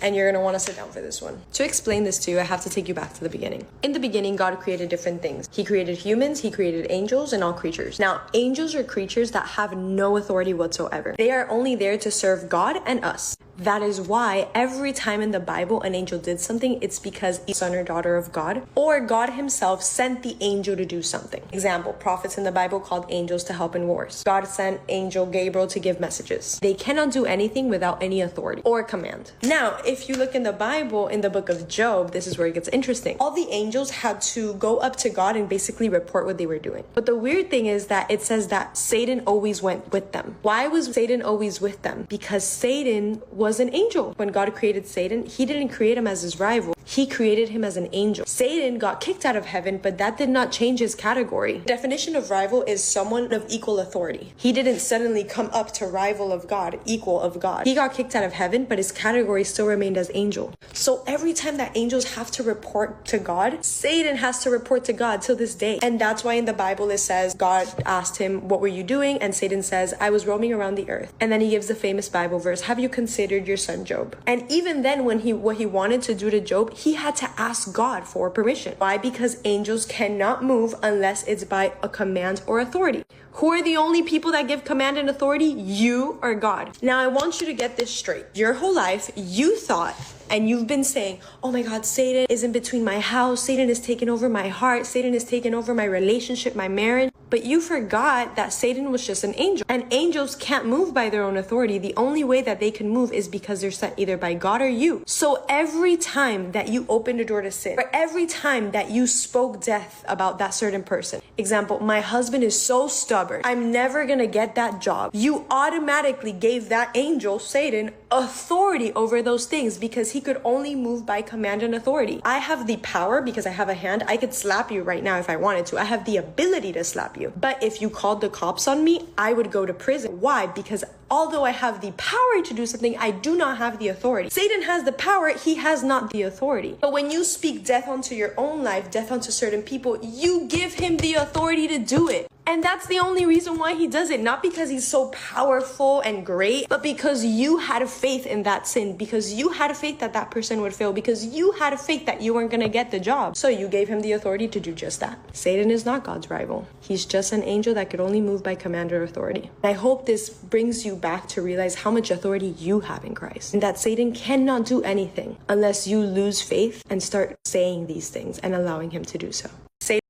And you're gonna wanna sit down for this one. To explain this to you, I have to take you back to the beginning. In the beginning, God created different things. He created humans, he created angels, and all creatures. Now, angels are creatures that have no authority whatsoever. They are only there to serve God and us. That is why every time in the Bible an angel did something, it's because a son or daughter of God, or God himself sent the angel to do something. Example, prophets in the Bible called angels to help in wars. God sent angel Gabriel to give messages. They cannot do anything without any authority or command. Now, if you look in the Bible, in the book of Job, this is where it gets interesting. All the angels had to go up to God and basically report what they were doing. But the weird thing is that it says that Satan always went with them. Why was Satan always with them? Because Satan was an angel. When God created Satan, he didn't create him as his rival. He created him as an angel. Satan got kicked out of heaven, but that did not change his category. The definition of rival is someone of equal authority. He didn't suddenly come up to rival of God, equal of God. He got kicked out of heaven, but his category still remained as angel. So every time that angels have to report to God, Satan has to report to God till this day. And that's why in the Bible it says God asked him, what were you doing? And Satan says, I was roaming around the earth. And then he gives the famous Bible verse, have you considered your son Job? And even then, when what he wanted to do to Job, he had to ask God for permission. Why? Because angels cannot move unless it's by a command or authority. Who are the only people that give command and authority? You or God. Now I want you to get this straight. Your whole life, you thought and you've been saying, oh my God, Satan is in between my house. Satan is taking over my heart. Satan is taking over my relationship, my marriage. But you forgot that Satan was just an angel. And angels can't move by their own authority. The only way that they can move is because they're sent either by God or you. So every time that you opened a door to sin, or every time that you spoke death about that certain person, example, my husband is so stubborn, I'm never gonna get that job. You automatically gave that angel, Satan, authority over those things because he could only move by command and authority. I have the power because I have a hand. I could slap you right now if I wanted to. I have the ability to slap you. But if you called the cops on me, I would go to prison. Why? Because although I have the power to do something, I do not have the authority. Satan has the power, he has not the authority. But when you speak death onto your own life, death onto certain people, you give him the authority to do it. And that's the only reason why he does it. Not because he's so powerful and great, but because you had a faith in that sin, because you had a faith that that person would fail, because you had a faith that you weren't going to get the job. So you gave him the authority to do just that. Satan is not God's rival. He's just an angel that could only move by command or authority. I hope this brings you back to realize how much authority you have in Christ, and that Satan cannot do anything unless you lose faith and start saying these things and allowing him to do so.